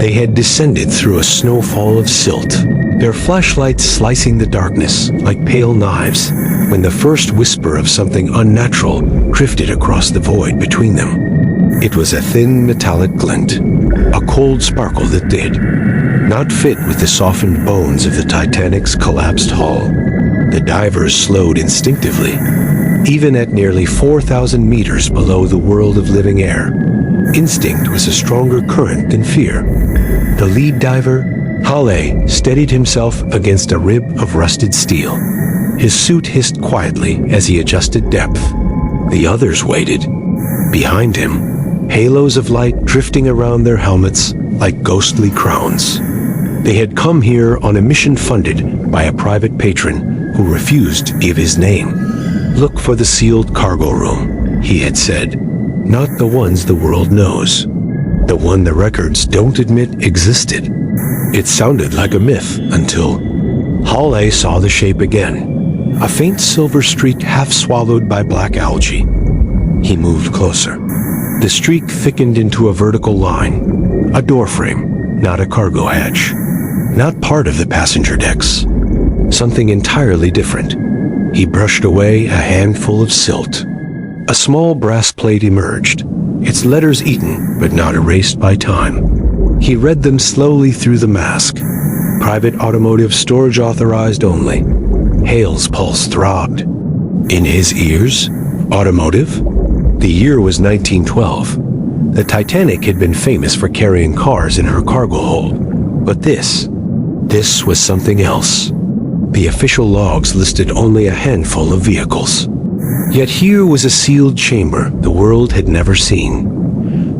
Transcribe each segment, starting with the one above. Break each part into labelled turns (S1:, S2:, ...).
S1: They had descended through a snowfall of silt, their flashlights slicing the darkness like pale knives, when the first whisper of something unnatural drifted across the void between them. It was a thin metallic glint, a cold sparkle that did not fit with the softened bones of the Titanic's collapsed hull. The divers slowed instinctively, even at nearly 4,000 meters below the world of living air. Instinct was a stronger current than fear. The lead diver, Halle, steadied himself against a rib of rusted steel. His suit hissed quietly as he adjusted depth. The others waited. Behind him, halos of light drifting around their helmets like ghostly crowns. They had come here on a mission funded by a private patron who refused to give his name. "Look for the sealed cargo room," he had said. "Not the ones the world knows. The one the records don't admit existed." It sounded like a myth until Halle saw the shape again, a faint silver streak half swallowed by black algae. He moved closer. The streak thickened into a vertical line, a doorframe, not a cargo hatch, not part of the passenger decks. Something entirely different. He brushed away a handful of silt. A small brass plate emerged, its letters eaten but not erased by time. He read them slowly through the mask. Private automotive storage authorized only. Hale's pulse throbbed. In his ears, automotive? The year was 1912. The Titanic had been famous for carrying cars in her cargo hold. But this was something else. The official logs listed only a handful of vehicles. Yet here was a sealed chamber the world had never seen.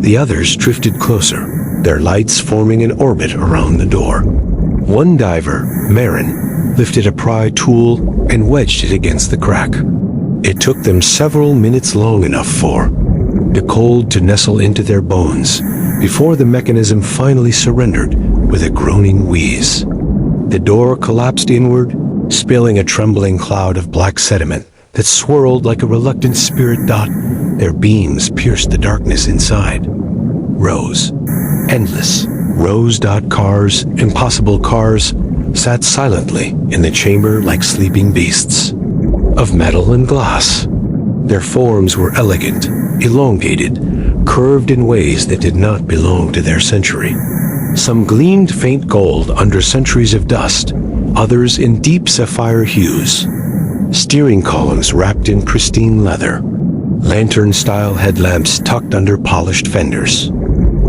S1: The others drifted closer, their lights forming an orbit around the door. One diver, Marin, lifted a pry tool and wedged it against the crack. It took them several minutes long enough for the cold to nestle into their bones before the mechanism finally surrendered with a groaning wheeze. The door collapsed inward, spilling a trembling cloud of black sediment that swirled like a reluctant spirit dot. Their beams pierced the darkness inside. Rows, endless rows. Cars, impossible cars, sat silently in the chamber like sleeping beasts. Of metal and glass. Their forms were elegant, elongated, curved in ways that did not belong to their century. Some gleamed faint gold under centuries of dust, others in deep sapphire hues. Steering columns wrapped in pristine leather. Lantern-style headlamps tucked under polished fenders.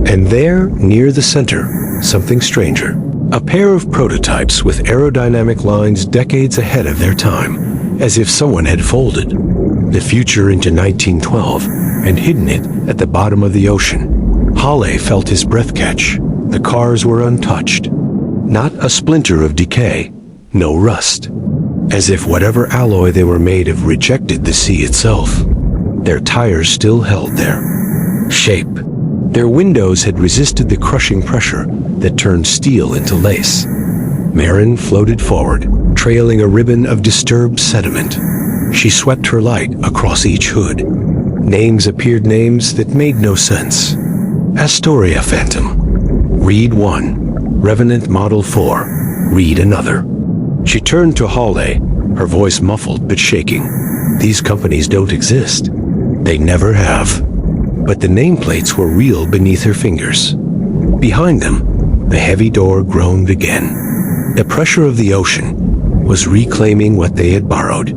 S1: And there, near the center, something stranger. A pair of prototypes with aerodynamic lines decades ahead of their time, as if someone had folded the future into 1912 and hidden it at the bottom of the ocean. Halle felt his breath catch. The cars were untouched. Not a splinter of decay, no rust. As if whatever alloy they were made of rejected the sea itself. Their tires still held their shape. Their windows had resisted the crushing pressure that turned steel into lace. Marin floated forward, trailing a ribbon of disturbed sediment. She swept her light across each hood. Names appeared, names that made no sense. Astoria Phantom. Read 1. Revenant Model 4. Read another. She turned to Halle, her voice muffled but shaking. These companies don't exist. They never have. But the nameplates were real beneath her fingers. Behind them, the heavy door groaned again. The pressure of the ocean was reclaiming what they had borrowed.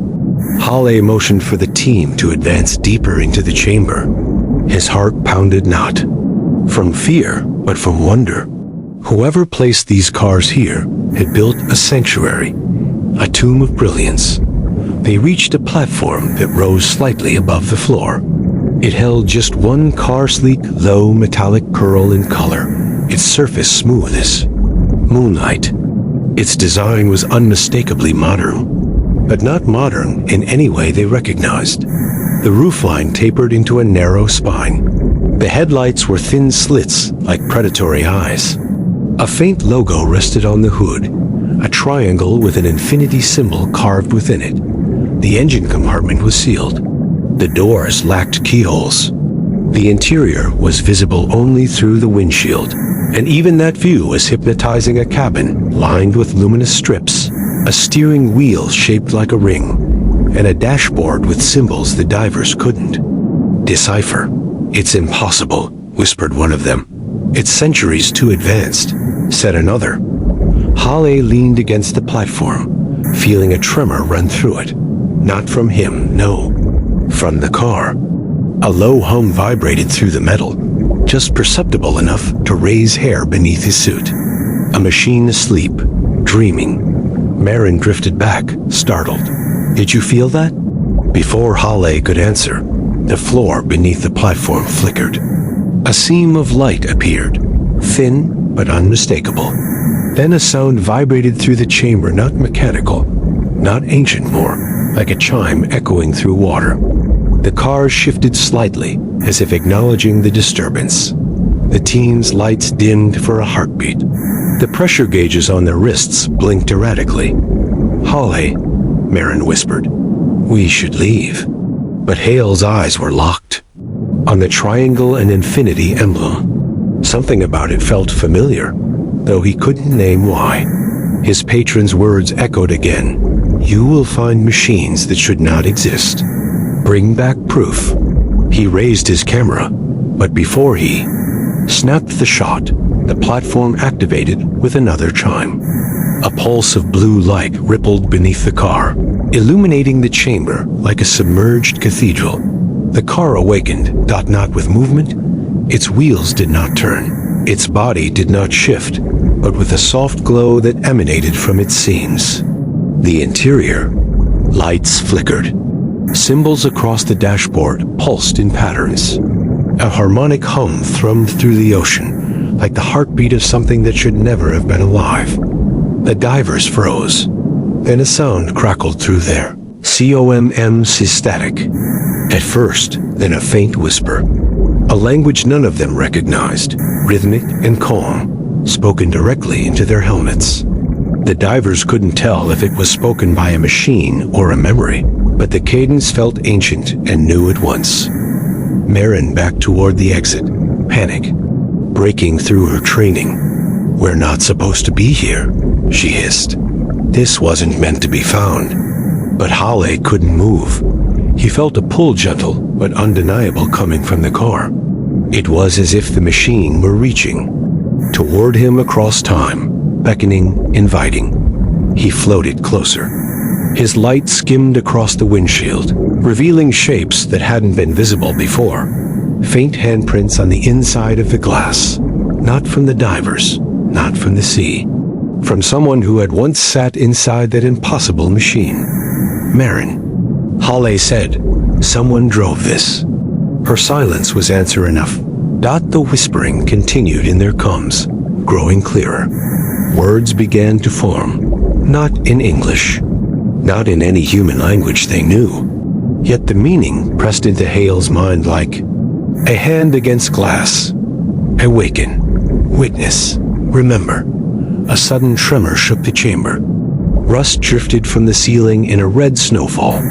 S1: Halle motioned for the team to advance deeper into the chamber. His heart pounded not from fear, but from wonder. Whoever placed these cars here had built a sanctuary, a tomb of brilliance. They reached a platform that rose slightly above the floor. It held just one car-sleek, low metallic pearl in color, its surface smooth as moonlight. Its design was unmistakably modern, but not modern in any way they recognized. The roofline tapered into a narrow spine. The headlights were thin slits like predatory eyes. A faint logo rested on the hood, a triangle with an infinity symbol carved within it. The engine compartment was sealed. The doors lacked keyholes. The interior was visible only through the windshield. And even that view was hypnotizing. A cabin lined with luminous strips, a steering wheel shaped like a ring, and a dashboard with symbols the divers couldn't decipher. "It's impossible," whispered one of them. "It's centuries too advanced," said another. Hale leaned against the platform, feeling a tremor run through it. Not from him, no. From the car. A low hum vibrated through the metal, just perceptible enough to raise hair beneath his suit. A machine asleep, dreaming. Marin drifted back, startled. "Did you feel that?" Before Hale could answer, the floor beneath the platform flickered. A seam of light appeared, thin but unmistakable. Then a sound vibrated through the chamber, not mechanical, not ancient more, like a chime echoing through water. The car shifted slightly, as if acknowledging the disturbance. The teens' lights dimmed for a heartbeat. The pressure gauges on their wrists blinked erratically. "Hale," Marin whispered, "we should leave." But Hale's eyes were locked on the triangle and infinity emblem. Something about it felt familiar, though he couldn't name why. His patron's words echoed again. "You will find machines that should not exist. Bring back proof." He raised his camera, but before he snapped the shot, the platform activated with another chime. A pulse of blue light rippled beneath the car, illuminating the chamber like a submerged cathedral. The car awakened, not with movement. Its wheels did not turn. Its body did not shift, but with a soft glow that emanated from its seams. The interior, lights flickered. Symbols across the dashboard pulsed in patterns. A harmonic hum thrummed through the ocean, like the heartbeat of something that should never have been alive. The divers froze. Then a sound crackled through there. Static. At first, then a faint whisper. A language none of them recognized, rhythmic and calm, spoken directly into their helmets. The divers couldn't tell if it was spoken by a machine or a memory, but the cadence felt ancient and new at once. Marin backed toward the exit, panic breaking through her training. "We're not supposed to be here," she hissed. This wasn't meant to be found. But Hale couldn't move. He felt a pull, gentle but undeniable, coming from the car. It was as if the machine were reaching toward him across time, beckoning, inviting. He floated closer. His light skimmed across the windshield, revealing shapes that hadn't been visible before. Faint handprints on the inside of the glass. Not from the divers, not from the sea. From someone who had once sat inside that impossible machine. "Marin," Hale said, "someone drove this." Her silence was answer enough. The whispering continued in their coms, growing clearer. Words began to form, not in English, not in any human language they knew. Yet the meaning pressed into Hale's mind like a hand against glass. Awaken, witness, remember. A sudden tremor shook the chamber. Rust drifted from the ceiling in a red snowfall.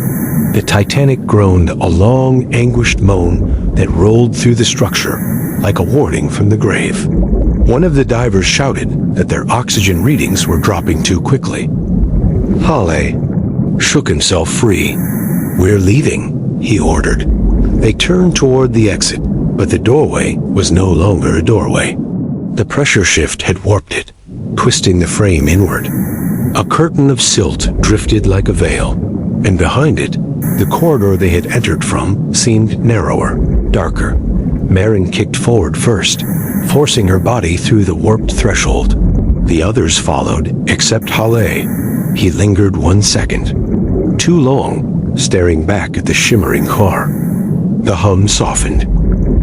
S1: The Titanic groaned, a long, anguished moan that rolled through the structure like a warning from the grave. One of the divers shouted that their oxygen readings were dropping too quickly. Hale shook himself free. "We're leaving," he ordered. They turned toward the exit, but the doorway was no longer a doorway. The pressure shift had warped it, twisting the frame inward. A curtain of silt drifted like a veil, and behind it, the corridor they had entered from seemed narrower, darker. Marin kicked forward first, forcing her body through the warped threshold. The others followed, except Hale. He lingered 1 second, too long, staring back at the shimmering car. The hum softened.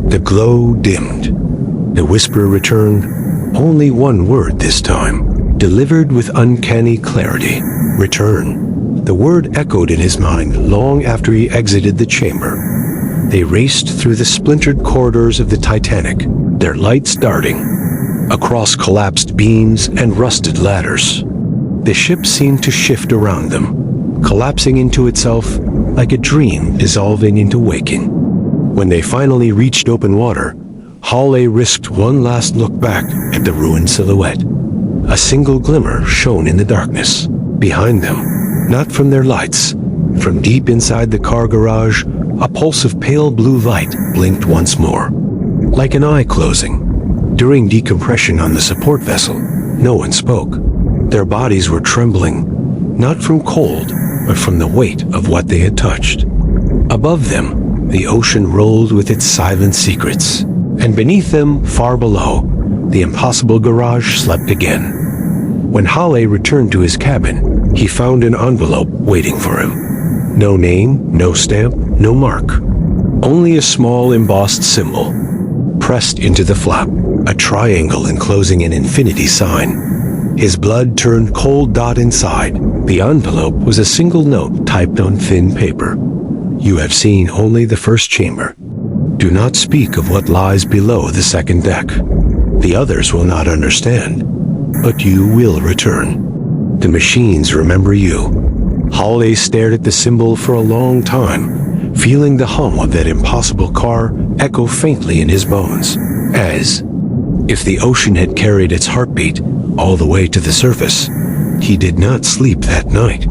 S1: The glow dimmed. The whisper returned, only one word this time, delivered with uncanny clarity. Return. The word echoed in his mind long after he exited the chamber. They raced through the splintered corridors of the Titanic, their lights darting across collapsed beams and rusted ladders. The ship seemed to shift around them, collapsing into itself like a dream dissolving into waking. When they finally reached open water, Hawley risked one last look back at the ruined silhouette. A single glimmer shone in the darkness. Behind them, not from their lights, from deep inside the car garage, a pulse of pale blue light blinked once more. Like an eye closing. During decompression on the support vessel, no one spoke. Their bodies were trembling, not from cold, but from the weight of what they had touched. Above them, the ocean rolled with its silent secrets, and beneath them, far below, the impossible garage slept again. When Hawley returned to his cabin, he found an envelope waiting for him. No name, no stamp, no mark. Only a small embossed symbol. Pressed into the flap, a triangle enclosing an infinity sign. His blood turned cold. Inside, the envelope was a single note typed on thin paper. You have seen only the first chamber. Do not speak of what lies below the second deck. The others will not understand, but you will return. The machines remember you. Hawley stared at the symbol for a long time, feeling the hum of that impossible car echo faintly in his bones, as if the ocean had carried its heartbeat all the way to the surface. He did not sleep that night.